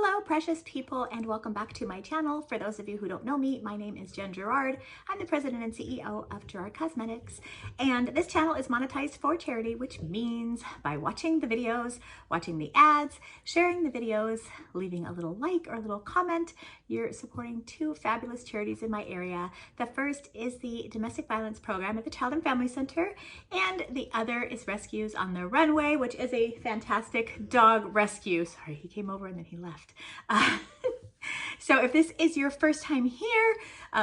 Hello, precious people, and welcome back to my channel. For those of you who don't know me, my name is Jen Gerard. I'm the president and CEO of Gerard Cosmetics, and this channel is monetized for charity, which means by watching the videos, watching the ads, sharing the videos, leaving a little like or a little comment, you're supporting two fabulous charities in my area. The first is the Domestic Violence Program at the Child and Family Center, and the other is Rescues on the Runway, which is a fantastic dog rescue. Sorry, he came over and then he left. So if this is your first time here,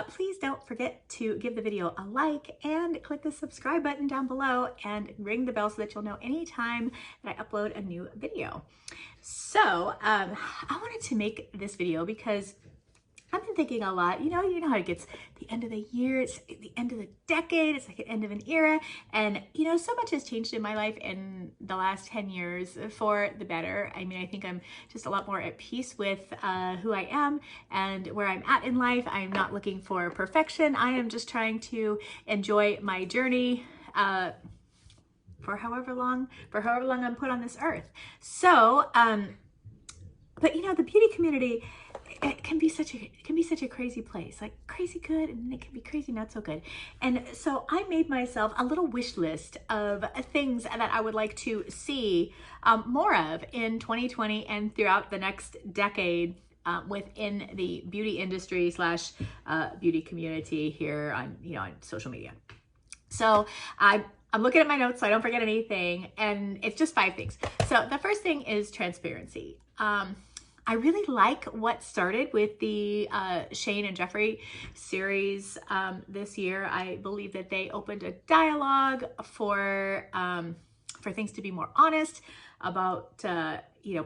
please don't forget to give the video a like and click the subscribe button down below and ring the bell so that you'll know anytime that I upload a new video. So I wanted to make this video because I've been thinking a lot, you know how it gets the end of the year, it's the end of the decade, it's like the end of an era. And, so much has changed in my life in the last 10 years for the better. I mean, I think I'm just a lot more at peace with who I am and where I'm at in life. I'm not looking for perfection. I am just trying to enjoy my journey for however long I'm put on this earth. So, but the beauty community, it can be such a crazy place, like crazy good, and it can be crazy not so good. And so I made myself a little wish list of things that I would like to see more of in 2020 and throughout the next decade within the beauty industry slash beauty community here on on social media. So I'm looking at my notes so I don't forget anything, and it's just 5 things. So the first thing is transparency. I really like what started with the Shane and Jeffrey series this year. I believe that they opened a dialogue for things to be more honest about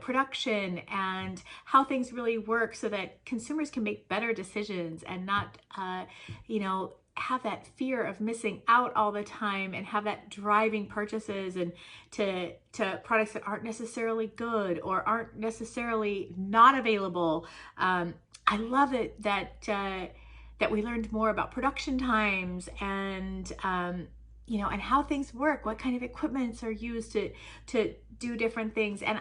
production and how things really work, so that consumers can make better decisions and not have that fear of missing out all the time and have that driving purchases and to products that aren't necessarily good or aren't necessarily not available. I love it that we learned more about production times and and how things work, what kind of equipments are used to do different things. And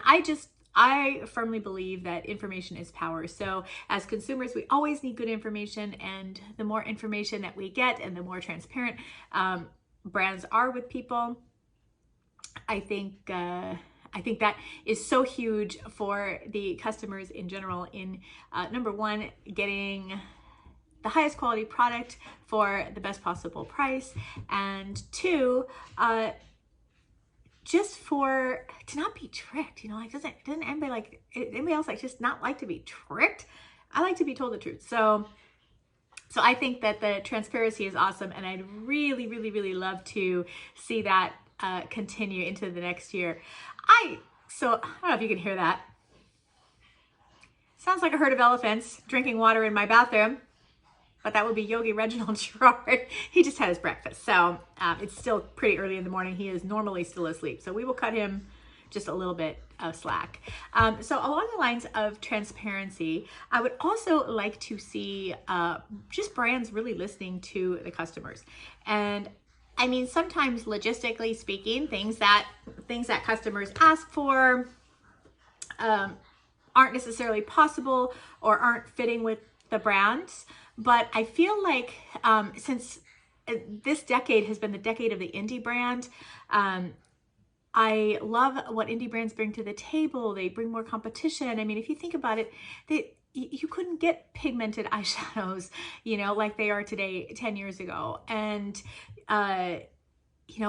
I firmly believe that information is power. So as consumers, we always need good information, and the more information that we get and the more transparent brands are with people, I think that is so huge for the customers in general in number one, getting the highest quality product for the best possible price, and two, just to not be tricked, doesn't anybody else just not like to be tricked? I like to be told the truth. So I think that the transparency is awesome, and I'd really, really, really love to see that continue into the next year. I don't know if you can hear that. Sounds like a herd of elephants drinking water in my bathroom. But that would be Yogi Reginald Gerard. He just had his breakfast. So it's still pretty early in the morning. He is normally still asleep. So we will cut him just a little bit of slack. So along the lines of transparency, I would also like to see just brands really listening to the customers. And I mean, sometimes logistically speaking, things that customers ask for aren't necessarily possible or aren't fitting with the brands. But I feel like since this decade has been the decade of the indie brand, I love what indie brands bring to the table. They bring more competition. I mean, if you think about it, you couldn't get pigmented eyeshadows, like they are today 10 years ago. And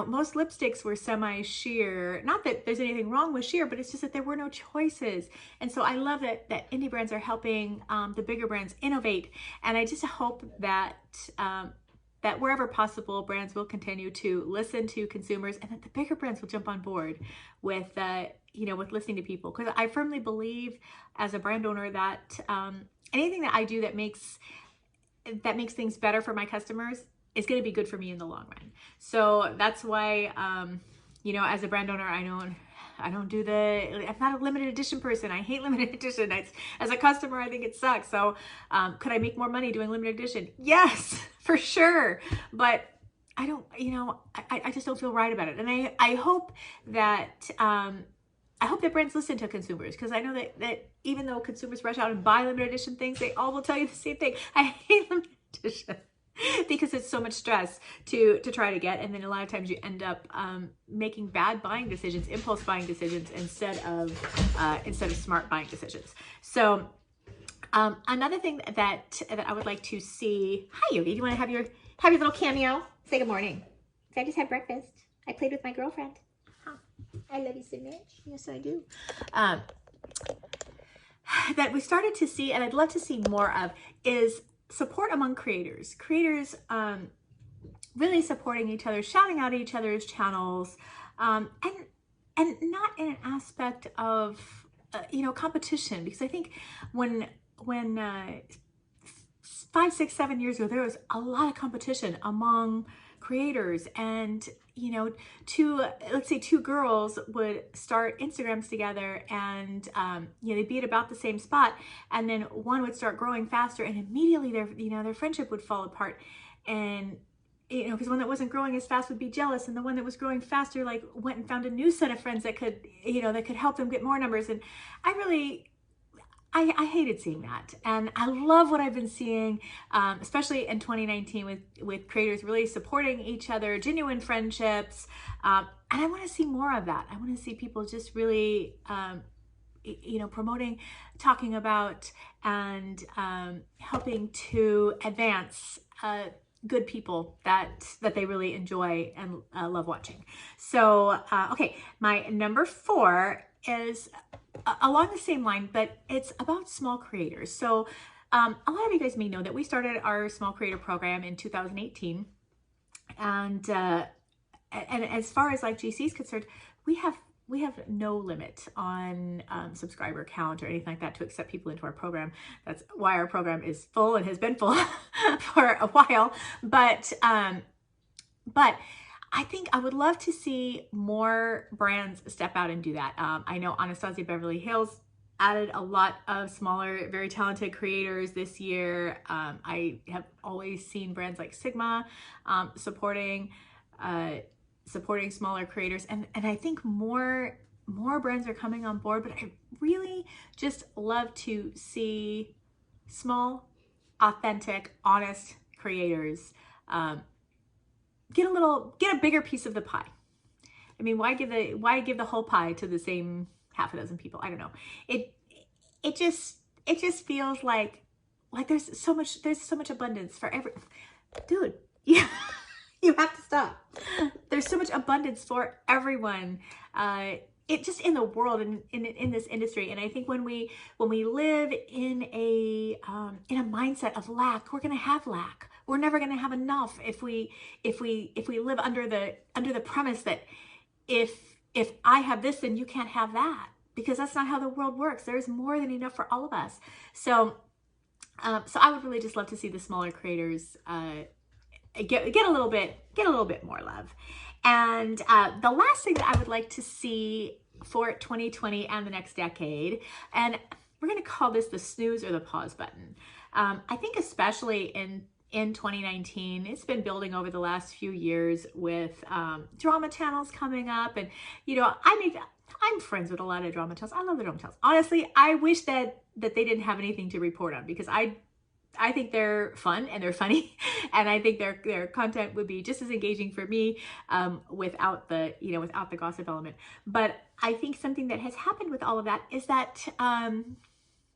most lipsticks were semi-sheer. Not that there's anything wrong with sheer, but it's just that there were no choices. And so I love that indie brands are helping the bigger brands innovate. And I just hope that that wherever possible, brands will continue to listen to consumers, and that the bigger brands will jump on board with with listening to people. Because I firmly believe, as a brand owner, that anything that I do that makes things better for my customers is going to be good for me in the long run. So that's why, as a brand owner, I don't do I'm not a limited edition person. I hate limited edition. As a customer, I think it sucks. So could I make more money doing limited edition? Yes, for sure. But I don't, I just don't feel right about it. And I hope that I hope that brands listen to consumers, because I know that even though consumers rush out and buy limited edition things, they all will tell you the same thing. I hate limited edition because it's so much stress to try to get, and then a lot of times you end up making bad buying decisions, impulse buying decisions, instead of smart buying decisions. So another thing that I would like to see. Hi, Yogi. Do you want to have your little cameo? Say good morning. I just had breakfast. I played with my girlfriend. I love you so much. Yes, I do. That we started to see, and I'd love to see more of, is support among creators. Creators really supporting each other, shouting out each other's channels, and not in an aspect of competition, because I think when 5, 6, 7 years ago, there was a lot of competition among creators, and let's say two girls would start Instagrams together, and they'd be at about the same spot, and then one would start growing faster, and immediately their friendship would fall apart, and because one that wasn't growing as fast would be jealous, and the one that was growing faster like went and found a new set of friends that could help them get more numbers. And I hated seeing that, and I love what I've been seeing, especially in 2019 with creators really supporting each other, genuine friendships, and I want to see more of that. I want to see people just really, promoting, talking about, and helping to advance good people that they really enjoy and love watching. So, okay, my number 4 is along the same line, but it's about small creators. So a lot of you guys may know that we started our small creator program in 2018. And as far as like GC is concerned, we have no limit on subscriber count or anything like that to accept people into our program. That's why our program is full and has been full for a while. But I think I would love to see more brands step out and do that. I know Anastasia Beverly Hills added a lot of smaller, very talented creators this year. I have always seen brands like Sigma supporting smaller creators, and I think more brands are coming on board. But I really just love to see small, authentic, honest creators get a bigger piece of the pie. I mean, why give the whole pie to the same half a dozen people? I don't know. It just feels like there's so much abundance for every dude. Yeah, you have to stop. There's so much abundance for everyone. It just in the world and in this industry. And I think when we live in a mindset of lack, we're gonna have lack. We're never gonna have enough if we live under the premise that if I have this, then you can't have that, because that's not how the world works. There's more than enough for all of us. So I would really just love to see the smaller creators get a little bit more love. And the last thing that I would like to see for 2020 and the next decade, and we're going to call this the snooze or the pause button. I think especially in 2019, it's been building over the last few years with drama channels coming up. And, I'm friends with a lot of drama channels. I love the drama channels. Honestly, I wish that they didn't have anything to report on, because I think they're fun and they're funny, and I think their content would be just as engaging for me without the gossip element. But I think something that has happened with all of that is that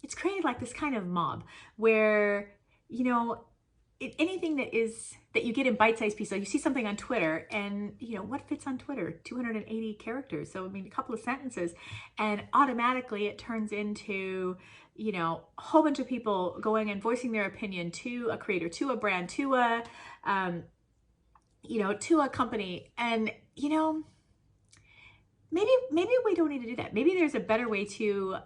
it's created like this kind of mob where anything that you get in bite-sized pieces. So you see something on Twitter, and what fits on Twitter? 280 characters. So I mean, a couple of sentences, and automatically it turns into a whole bunch of people going and voicing their opinion to a creator, to a brand, to a to a company. And maybe we don't need to do that. Maybe there's a better way to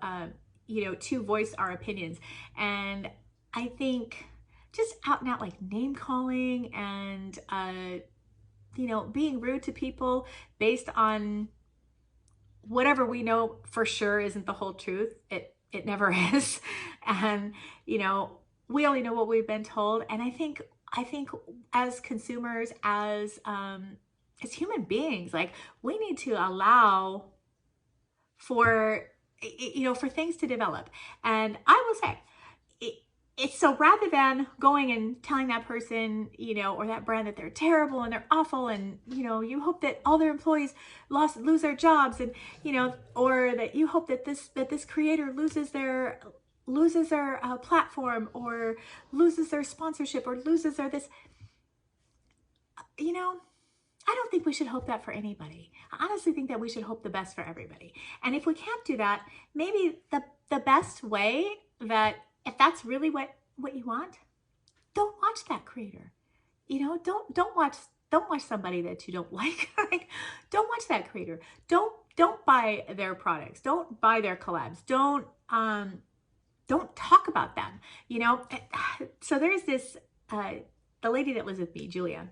to voice our opinions. And I think just out and out like name calling and being rude to people based on whatever we know for sure isn't the whole truth. It never is. And, we only know what we've been told. And I think as consumers, as human beings, like, we need to allow for, you know, for things to develop. And I will say, it's so rather than going and telling that person, you know, or that brand that they're terrible and they're awful, and, you know, you hope that all their employees lose their jobs, and, you know, or that you hope that this creator loses their platform, or loses their sponsorship, or loses their this, you know, I don't think we should hope that for anybody. I honestly think that we should hope the best for everybody. And if we can't do that, maybe the best way, that if that's really what you want, don't watch that creator. You know, don't watch somebody that you don't like. Like, don't watch that creator. Don't buy their products. Don't buy their collabs. Don't talk about them. You know, so there's this the lady that was with me, Julia.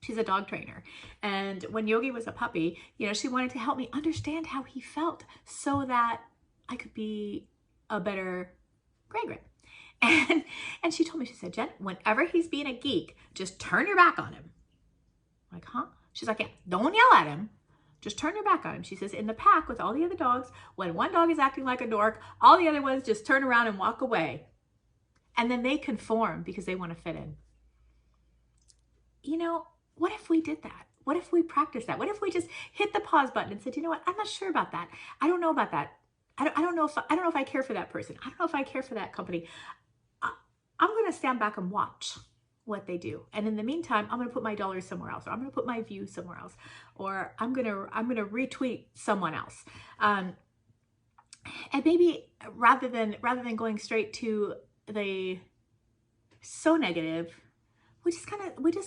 She's a dog trainer. And when Yogi was a puppy, you know, she wanted to help me understand how he felt so that I could be a better grandma. And she told me, she said, Jen, whenever he's being a geek, just turn your back on him. I'm like, huh? She's like, yeah, don't yell at him. Just turn your back on him. She says, in the pack with all the other dogs, when one dog is acting like a dork, all the other ones just turn around and walk away. And then they conform because they want to fit in. You know, what if we did that? What if we practiced that? What if we just hit the pause button and said, you know what? I'm not sure about that. I don't know about that. I don't know if I care for that person. I don't know if I care for that company. I'm going to stand back and watch what they do. And in the meantime, I'm going to put my dollars somewhere else, or I'm going to put my views somewhere else, or I'm going to retweet someone else. And maybe rather than going straight to the so negative, we just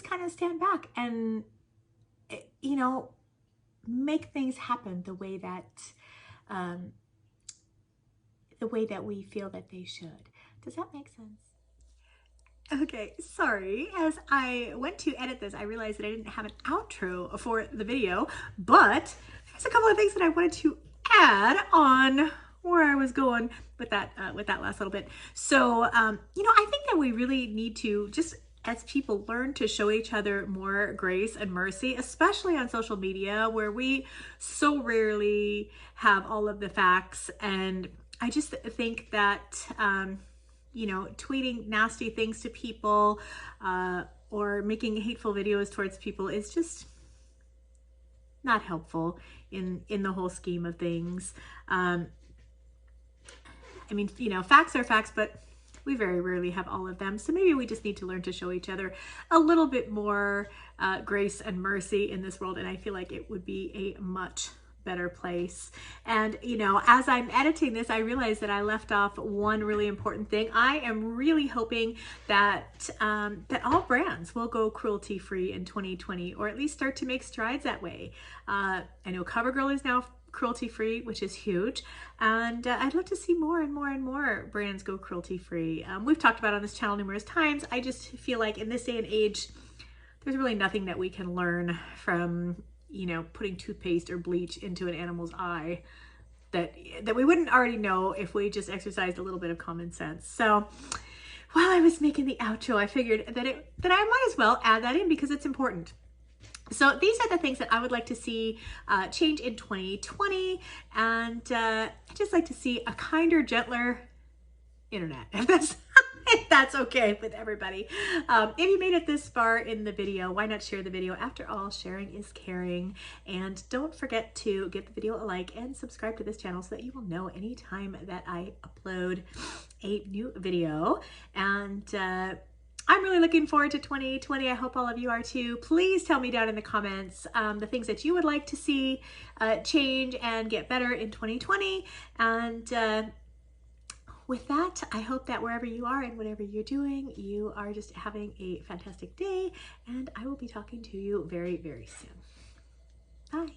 kind of stand back and, you know, make things happen the way that we feel that they should. Does that make sense? Okay, sorry. As I went to edit this, I realized that I didn't have an outro for the video, but there's a couple of things that I wanted to add on where I was going with that last little bit. So, you know, I think that we really need to just, as people, learn to show each other more grace and mercy, especially on social media, where we so rarely have all of the facts. And I just think that, you know, tweeting nasty things to people or making hateful videos towards people is just not helpful in the whole scheme of things. I mean, you know, facts are facts, but we very rarely have all of them. So maybe we just need to learn to show each other a little bit more grace and mercy in this world. And I feel like it would be a much better place. And, you know, as I'm editing this, I realized that I left off one really important thing. I am really hoping that that all brands will go cruelty-free in 2020, or at least start to make strides that way. I know CoverGirl is now cruelty-free, which is huge, and I'd love to see more and more and more brands go cruelty-free. We've talked about it on this channel numerous times. I just feel like in this day and age, there's really nothing that we can learn from, you know, putting toothpaste or bleach into an animal's eye that we wouldn't already know if we just exercised a little bit of common sense. So while I was making the outro, I figured that I might as well add that in because it's important. So these are the things that I would like to see change in 2020, and I'd just like to see a kinder, gentler internet, if that's okay with everybody. If you made it this far in the video, why not share the video? After all, sharing is caring. And don't forget to give the video a like and subscribe to this channel so that you will know anytime that I upload a new video. And I'm really looking forward to 2020. I hope all of you are too. Please tell me down in the comments the things that you would like to see change and get better in 2020. And with that, I hope that wherever you are and whatever you're doing, you are just having a fantastic day. And I will be talking to you very, very soon. Bye.